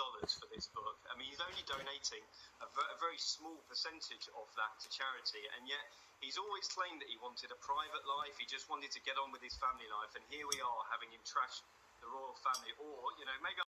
for this book. I mean, he's only donating a very small percentage of that to charity, and yet he's always claimed that he wanted a private life. He just wanted to get on with his family life, and here we are having him trash the royal family. Or, you know, maybe...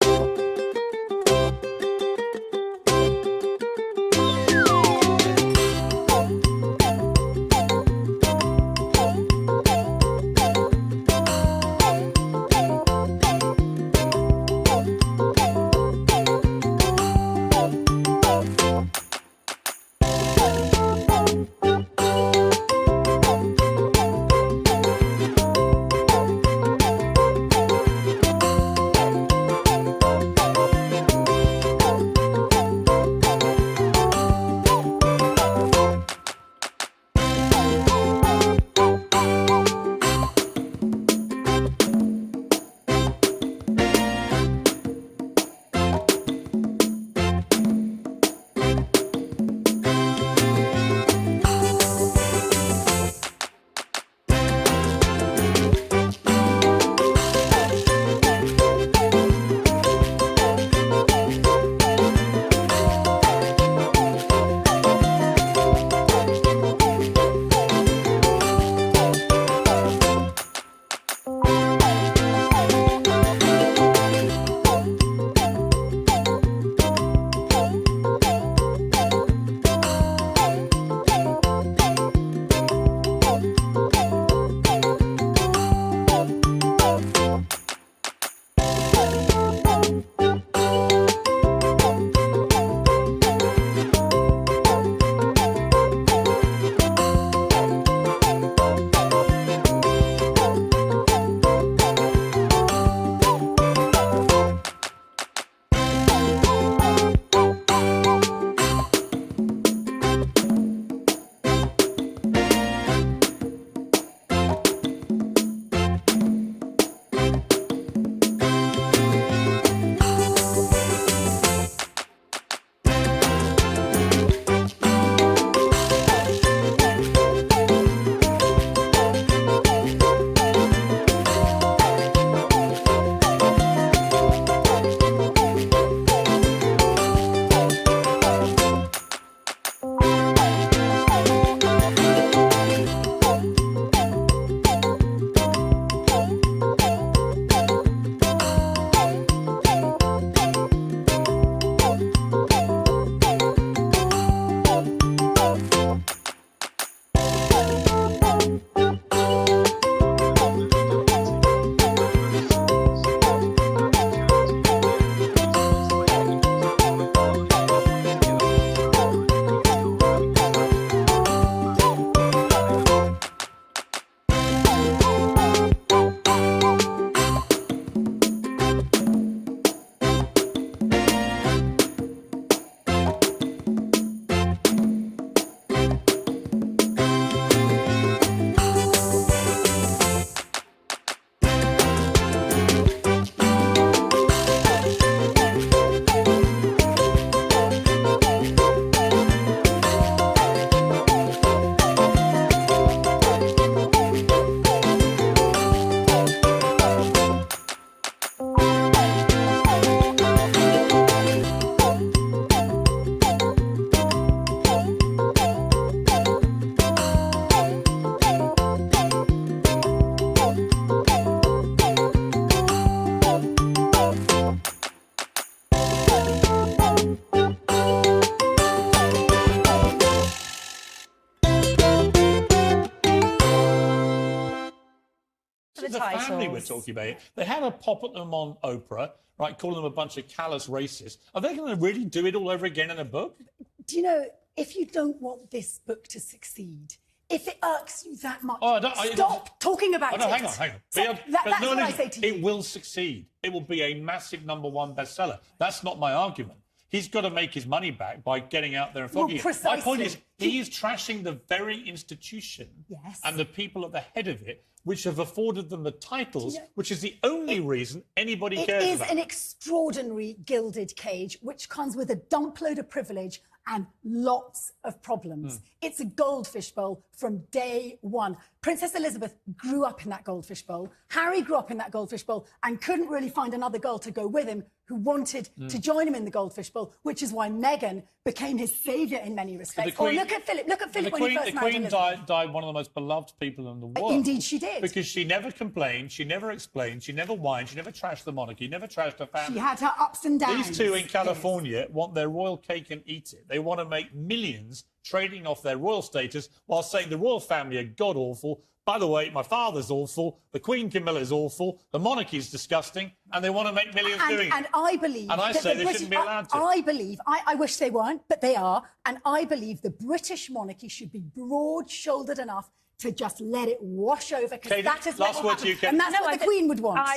the family we're talking about. They have a pop at them on Oprah, right, calling them a bunch of callous racists. Are they going to really do it all over again in a book? Do you know, if you don't want this book to succeed, if it irks you that much, stop talking about it. Hang on. So that's what I say to you. It will succeed. It will be a massive #1 bestseller. That's not my argument. He's got to make his money back by getting out there and flogging it. My point is, he is trashing the very institution and the people at the head of it, which have afforded them the titles, which is the only reason anybody cares about. It is an extraordinary gilded cage, which comes with a dump load of privilege and lots of problems. It's a goldfish bowl from day one. Princess Elizabeth grew up in that goldfish bowl. Harry grew up in that goldfish bowl and couldn't really find another girl to go with him who wanted to join him in the Goldfish Bowl, which is why Meghan became his saviour in many respects. Or look at Philip. Look at Philip when he first married Elizabeth. The Queen died one of the most beloved people in the world. Indeed she did. Because she never complained, she never explained, she never whined, she never trashed the monarchy, never trashed her family. She had her ups and downs. These two in California want their royal cake and eat it. They want to make millions trading off their royal status while saying the royal family are god-awful. By the way, my father's awful, the Queen Camilla is awful, the monarchy is disgusting, and they want to make millions doing it. And I believe... And I say they shouldn't be allowed to. I believe, I wish they weren't, but they are, and I believe the British monarchy should be broad-shouldered enough to just let it wash over, because that is what will happen. And that's what the Queen would want.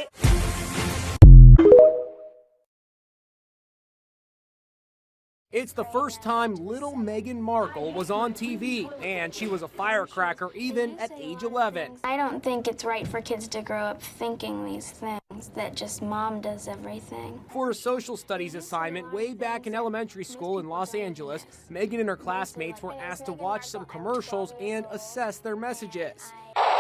It's the first time little Meghan Markle was on TV, and she was a firecracker even at age 11. I don't think it's right for kids to grow up thinking these things, that just mom does everything. For a social studies assignment way back in elementary school in Los Angeles, Meghan and her classmates were asked to watch some commercials and assess their messages.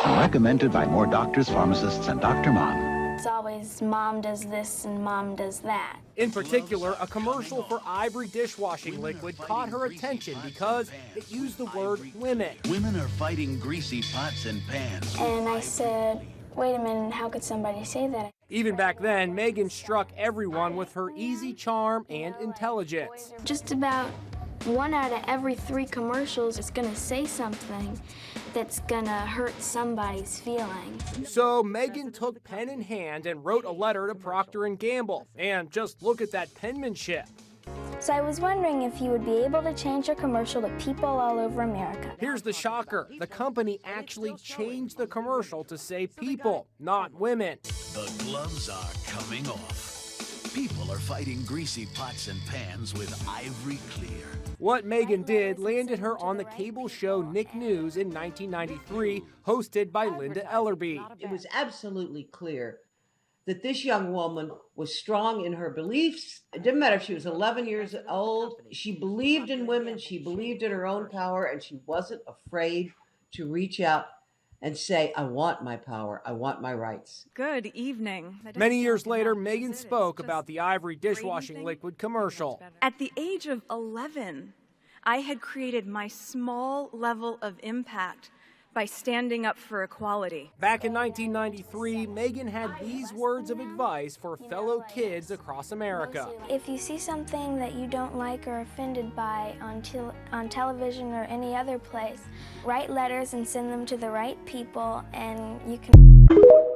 Recommended by more doctors, pharmacists, and Dr. Mom. It's always mom does this and mom does that. In particular, a commercial for Ivory dishwashing liquid caught her attention because it used the word women. Women are fighting greasy pots and pans. And I said, wait a minute, how could somebody say that? Even back then, Meghan struck everyone with her easy charm and intelligence. Just about 1 out of every 3 commercials is going to say something that's gonna hurt somebody's feelings. So Meghan took pen in hand and wrote a letter to Procter & Gamble. And just look at that penmanship. So I was wondering if you would be able to change your commercial to people all over America. Here's the shocker. The company actually changed the commercial to say people, not women. The gloves are coming off. People are fighting greasy pots and pans with Ivory Clear. What Meghan did landed her on the cable show Nick News in 1993, hosted by Linda Ellerbee. It was absolutely clear that this young woman was strong in her beliefs. It didn't matter if she was 11 years old. She believed in women, she believed in her own power, and she wasn't afraid to reach out and say, I want my power, I want my rights. Good evening. Many years later, Meghan spoke about the Ivory dishwashing liquid commercial. At the age of 11, I had created my small level of impact by standing up for equality. Back in 1993, Meghan had these words of advice for fellow kids across America. If you see something that you don't like or offended by on television or any other place, write letters and send them to the right people, and you can...